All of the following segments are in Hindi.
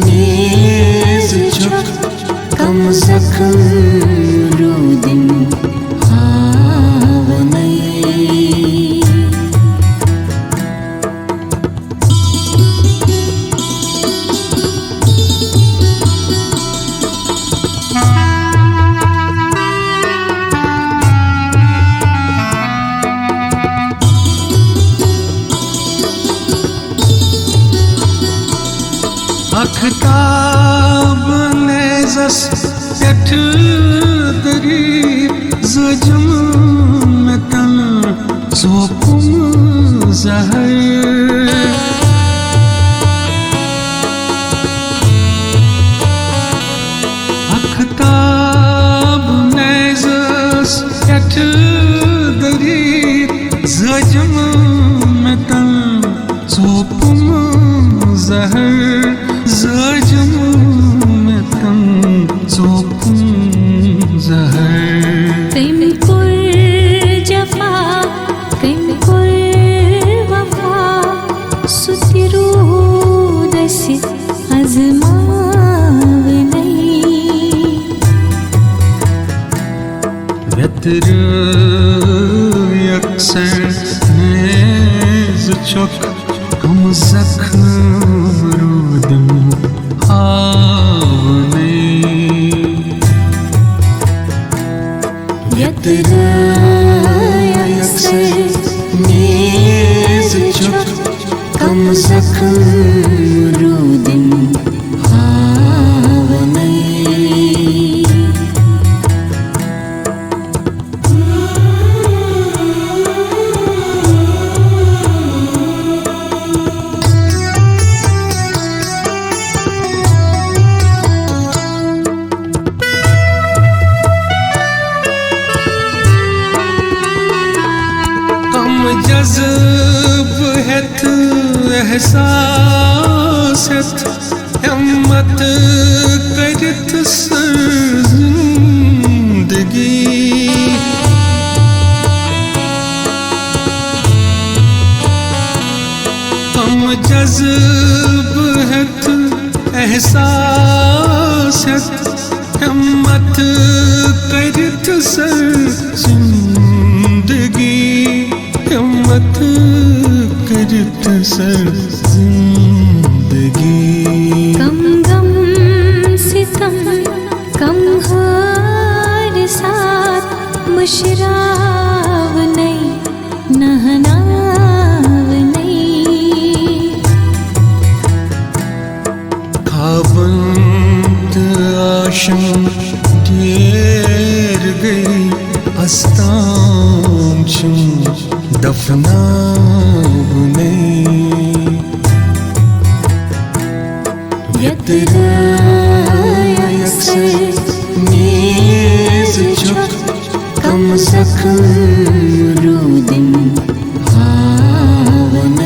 नेज çok कम जख्म रूदिन हावनै Akhtab nezas pet darib zajam metan zopum zahar Akhtab nezas pet darib zajam metan zopum zahar Zacım metan zopum zahar Kim kur cefa, kim kur wafa Sutiru desi azmavanai Yatırı yakser nez çok Kam zakhım rudim havne Yatırı yakser nez çok Kam zakhım rudim havanai जज़्ब हैत एहसास हैत हिम्मत करित जिंदगी हम जज़्ब हैत एहसास हैत हिम्मत करित जिंदगी हिम्मत करत सर जिंदगी कम गम सितम कम हार साथ मुशराव नहीं नहनाव नहीं खाबंत आशम ढेर गई अस्ताम चुम दफनावने Yatırı yakser nez çok Kam zakhım rudim havanai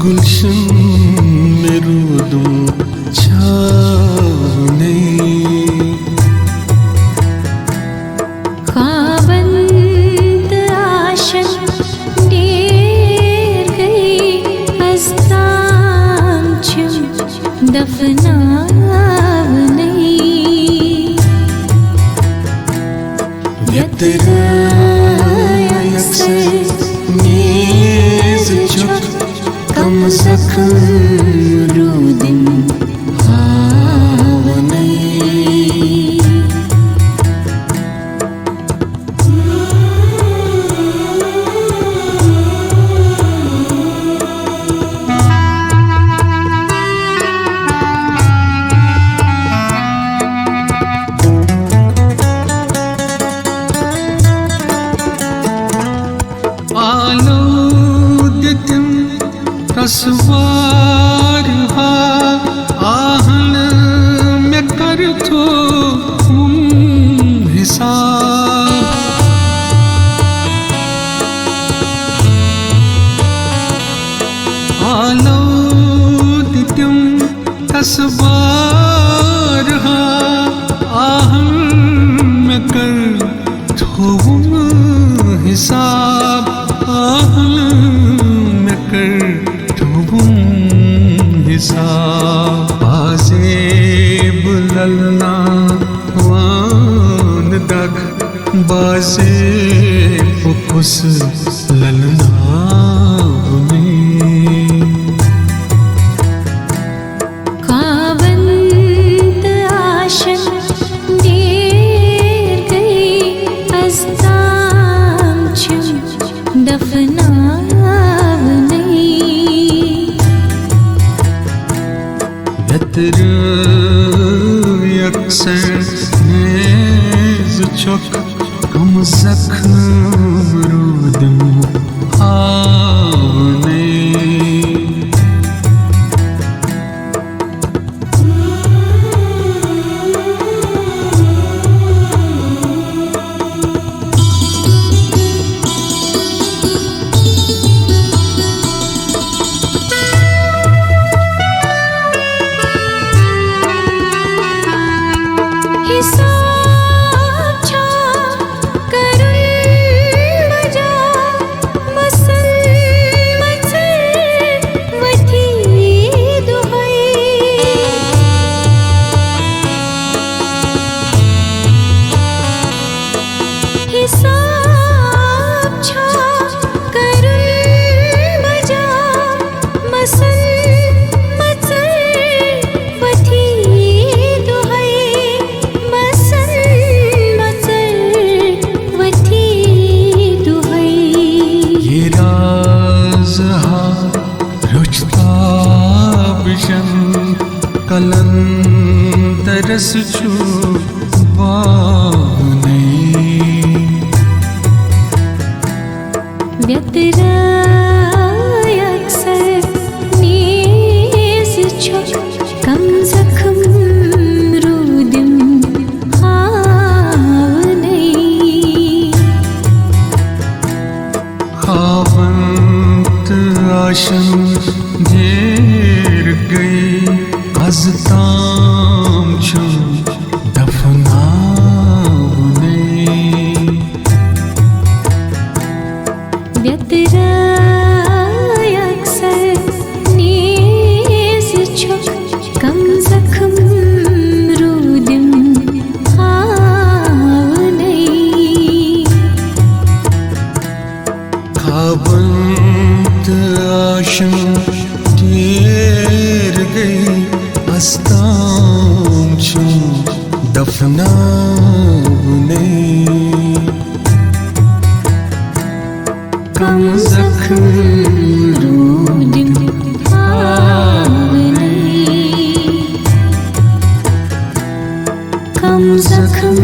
गुलशन में रूदूं छावने खाबंद आशन ढेर गई अस्ताम चुम दफनाव नहीं यतरा yakser zıkhım rudim havanay. आलोदितिं रसवार हा आहन में कर थो हिसाब आलोदितिं रसवार हा आहन में कर थो हिसाब में कर तुम हिसाब बाज़ेब ललना वान दग बाज़ेब खुस ललना कावंत आशन देर गई अस्ताम चुम दफनावनई. यत्र यक्सर नेज़ चुक कम ज़ख्म रूदम आवने. हिसाब छा करुण मजा मसल मचल वठी दुहई. हिसाब छा करुण मजा मसल मचल वठी दुहई. ये राज हा रुचताबिशन कलंदरस छुबाने. व्यतराय अक्सर नेज़ छुक कम ज़ख्म रूदिम हावनई. खावंत आशन घेर गई अज़ताम छुम दफनावने. व्यतराय अक्सर नेज़ छुक कम ज़ख्म रूदिम हावनई. खावंत आशन घेर गई अस्ताम छुम दफनावने. कम ज़ख्म रूदिम हावनई. कम ज़ख्म